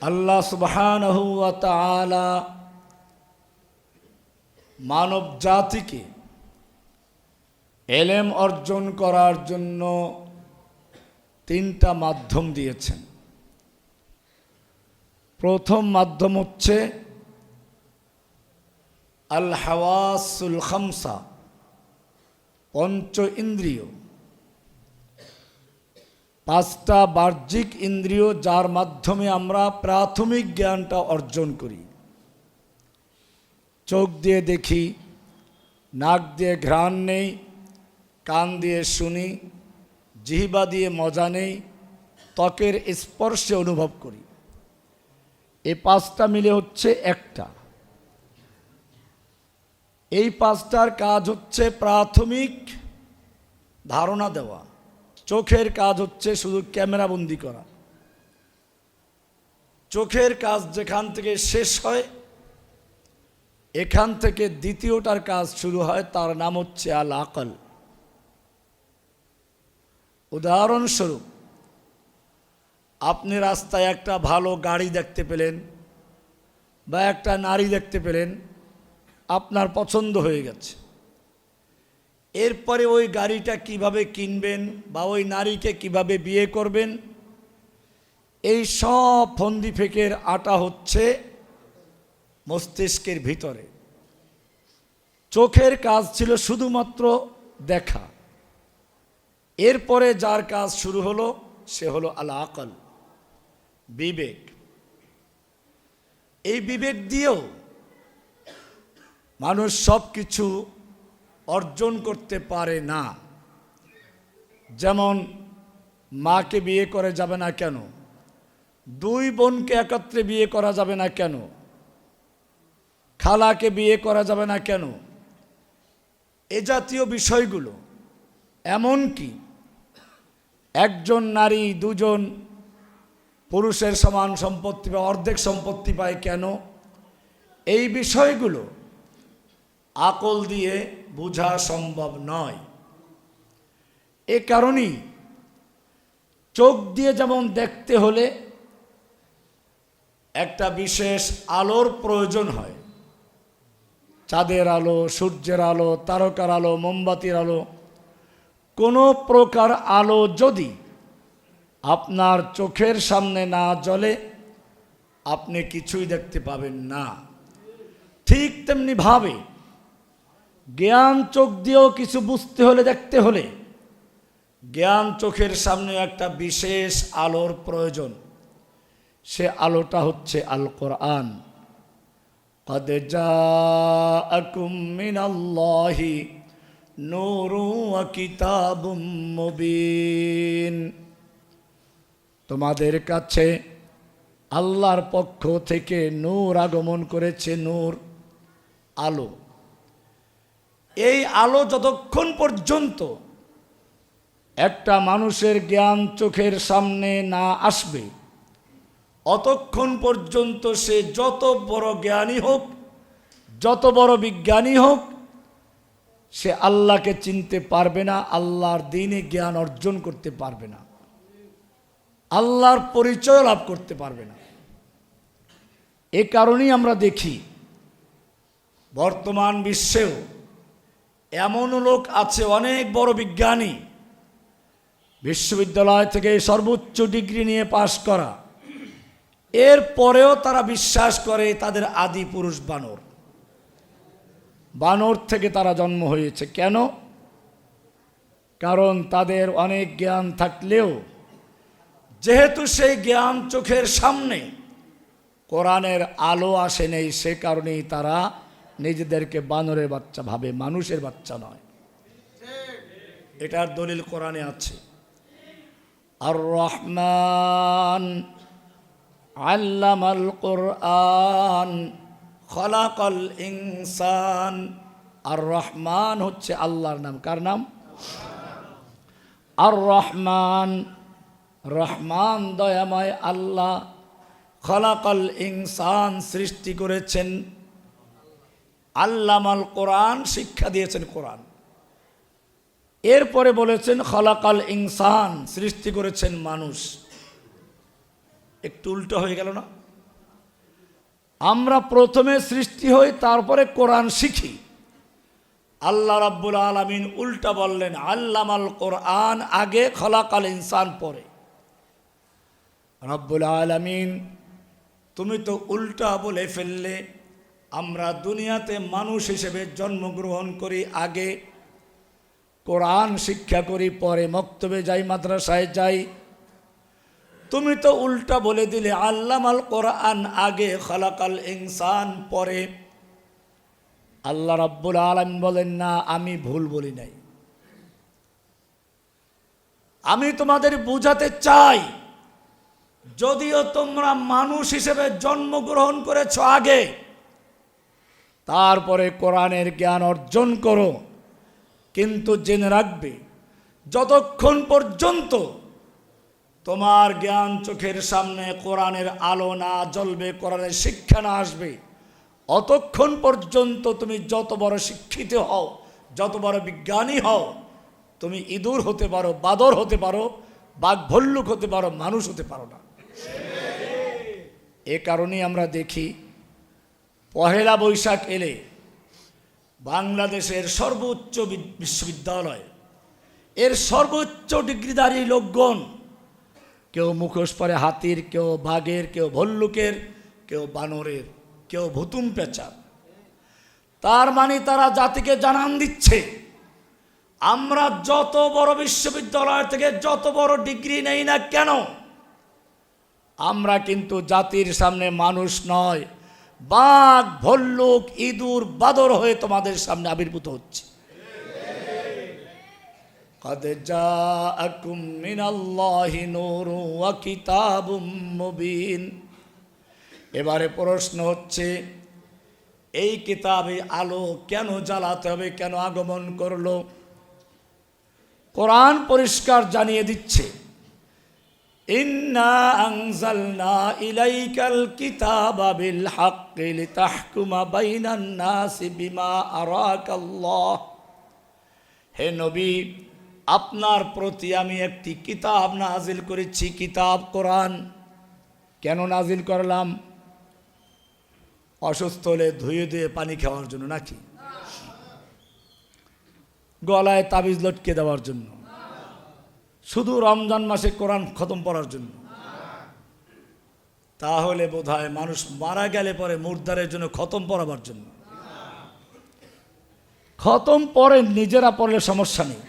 আল্লাহ সুবহানাহু ওয়া তাআলা মানব জাতিকে ইলম অর্জন করার জন্য তিনটা মাধ্যম দিয়েছেন। প্রথম মাধ্যম হচ্ছে আল হাওয়াসুল খামসা, পঞ্চ ইন্দ্রিয়, পাঁচটা বাহ্যিক ইন্দ্রিয়, যার মাধ্যমে আমরা প্রাথমিক জ্ঞানটা অর্জন করি। চোখ দিয়ে দেখি, নাক দিয়ে ঘ্রাণ নেই, কান দিয়ে শুনি, জিহ্বা দিয়ে মজা নেই, ত্বকের স্পর্শে অনুভব করি। এই পাঁচটা মিলে হচ্ছে একটা। এই পাঁচটার কাজ হচ্ছে প্রাথমিক ধারণা দেওয়া। চোখের কাজ হচ্ছে শুধু ক্যামেরাবন্দি করা। চোখের কাজ যেখান থেকে শেষ হয়, এখান থেকে দ্বিতীয়টার কাজ শুরু হয়, তার নাম হচ্ছে আল আকল। উদাহরণস্বরূপ, আপনি রাস্তায় একটা ভালো গাড়ি দেখতে পেলেন বা একটা নারী দেখতে পেলেন, আপনার পছন্দ হয়ে গেছে। এরপরে ওই গাড়িটা কিভাবে কিনবেন বা ওই নারীকে কিভাবে বিয়ে করবেন, এই সব ফন্দি ফেকের আটা হচ্ছে মস্তিষ্কের ভিতরে। চোখের কাজ ছিল শুধুমাত্র দেখা। এরপরে যার কাজ শুরু হলো সে হলো আল আকল, বিবেক। এই বিবেক দিয়েও মানুষ সব কিছু অর্জন করতে পারে না। যেমন মাকে বিয়ে করে যাবে না কেন, দুই বোনকে একত্রে বিয়ে করা যাবে না কেন, খালাকে বিয়ে করা যাবে না কেন, এ জাতীয় বিষয়গুলো। এমনকি একজন নারী দুজন পুরুষের সমান সম্পত্তি বা অর্ধেক সম্পত্তি পায় কেন, এই বিষয়গুলো আকল দিয়ে বোঝা সম্ভব নয়। এ কারণেই চোখ দিয়ে যেমন দেখতে হলে একটা বিশেষ আলোর প্রয়োজন হয়, চাঁদের আলো, সূর্যের আলো, তারকার আলো, মোমবাতির আলো, কোনো প্রকার আলো যদি আপনার চোখের সামনে না জ্বলে, আপনি কিছুই দেখতে পাবেন না। ঠিক তেমনি ভাবে জ্ঞান চোখ দিয়েও কিছু বুঝতে হলে, দেখতে হলে, জ্ঞান চোখের সামনে একটা বিশেষ আলোর প্রয়োজন। সে আলোটা হচ্ছে আল কোরআন। কদ জাআকুম মিনাল্লাহি নূরুন ওয়া কিতাবুম মুবিন। তোমাদের কাছে আল্লাহর পক্ষ থেকে নূর আগমন করেছে, নূর, আলো। এই আলো যতক্ষণ পর্যন্ত একটা মানুষের জ্ঞান চোখের সামনে না আসবে, অতক্ষণ পর্যন্ত সে যত বড় জ্ঞানী হোক, যত বড় বিজ্ঞানী হোক, সে আল্লাহকে চিনতে পারবে না, আল্লাহর দ্বীনে জ্ঞান অর্জন করতে পারবে না, আল্লাহর পরিচয় লাভ করতে পারবে না। এ কারণেই আমরা দেখি বর্তমান বিশ্বেও এমন লোক আছে, অনেক বড় বিজ্ঞানী, বিশ্ববিদ্যালয় থেকে সর্বোচ্চ ডিগ্রি নিয়ে পাশ করা, এরপরেও তারা বিশ্বাস করে তাদের আদি পুরুষ বানর। বানর থেকে তারা জন্ম হয়েছে। কেন? কারণ তাদের অনেক জ্ঞান থাকলেও যেহেতু সেই জ্ঞান চোখের সামনে কোরআনের আলো আসে নেই, সে কারণেই তারা নিজেদেরকে বানরের বাচ্চা ভাবে, মানুষের বাচ্চা নয়। এটার দলিল কোরআনে আছে। আর রহমান আল্লামাল কোরআন খলাকাল ইনসান। আর রহমান হচ্ছে আল্লাহর নাম। কার নাম? আর রহমান, রহমান দয়াময় আল্লাহ। খলাকাল ইনসান, সৃষ্টি করেছেন। আল্লামাল কোরআন, শিক্ষা দিয়েছেন কোরআন। এরপরে বলেছেন খলাকাল ইনসান, সৃষ্টি করেছেন মানুষ। একটু উল্টো হয়ে গেল না? আমরা প্রথমে সৃষ্টি হই, তারপরে কোরআন শিখি। আল্লাহ রাব্বুল আলামিন উল্টা বললেন, আল্লামাল কোরআন আগে, খলাকাল ইনসান পরে। রাব্বুল আলামিন তুমি তো উল্টা বলে ফেললে। আমরা দুনিয়াতে মানুষ হিসেবে জন্মগ্রহণ করি আগে, কোরআন শিক্ষা করি পরে, মক্তবে যাই, মাদ্রাসায় যাই। তুমি তো উল্টা বলে দিলে, আল্লামাল কোরআন আগে, খলাকাল ইনসান পরে। আল্লাহ রাব্বুল আলামিন বলেন, না, আমি ভুল বলি নাই। আমি তোমাদের বুঝাতে চাই, যদিও তোমরা মানুষ হিসেবে জন্মগ্রহণ করেছ আগে, তারপরে কোরআনের জ্ঞান অর্জন করো। কিন্তু জেনে রাখবে, যতক্ষণ পর্যন্ত তোমার জ্ঞান চোখের সামনে কোরআনের আলো না জ্বলবে, কোরআনের শিক্ষা না আসবে, অতক্ষণ পর্যন্ত তুমি যত বড় শিক্ষিত হও, যত বড় বিজ্ঞানী হও, তুমি ইঁদুর হতে পারো, বাদর হতে পারো, বাঘ ভল্লুক হতে পারো, মানুষ হতে পারো না। এ কারণেই আমরা দেখি, পহেলা বৈশাখ এলে বাংলাদেশের সর্বোচ্চ বিশ্ববিদ্যালয়, এর সর্বোচ্চ ডিগ্রিধারী লোকগণ, কেউ মুখোশ পরে হাতির, কেউ বাঘের, কেউ ভল্লুকের, কেউ বানরের, কেউ ভুতুম পেঁচার। তার মানে তারা জাতিকে জানান দিচ্ছে, আমরা যত বড় বিশ্ববিদ্যালয় থেকে যত বড় ডিগ্রি নেই না কেন, আমরা কিন্তু জাতির সামনে মানুষ নয়, বাঘ ভল্লুক ইঁদুর বাদর হয়ে তোমাদের সামনে আবির্ভূত হচ্ছে। قد جاءكم من الله نور وكتاب مبين। এবারে প্রশ্ন হচ্ছে, এই কিতাবে আলো কেন জ্বালাতে হবে, কেন আগমন করলো? কোরআন পরিষ্কার জানিয়ে দিচ্ছে, ইন্না আনজালনা ইলাইকাল কিতাবা বিল হাক্কি লিতাহকুমা বাইনান নাসি বিমা আরাকাল্লাহ। হে নবী, আপনার প্রতি আমি একটি কিতাব নাজিল করেছি, কিতাব কোরআন। কেন নাজিল করলাম? অসুস্থ হলে ধুয়ে ধুয়ে পানি খাওয়ার জন্য নাকি? গলায় তাবিজ লটকে দেওয়ার জন্য? শুধু রমজান মাসে কোরআন খতম পড়ার জন্য? তাহলে বোধহয় মানুষ মারা গেলে পরে মুর্দারের জন্য খতম পড়াবার জন্য। খতম পড়েন, নিজেরা পড়লে সমস্যা নেই,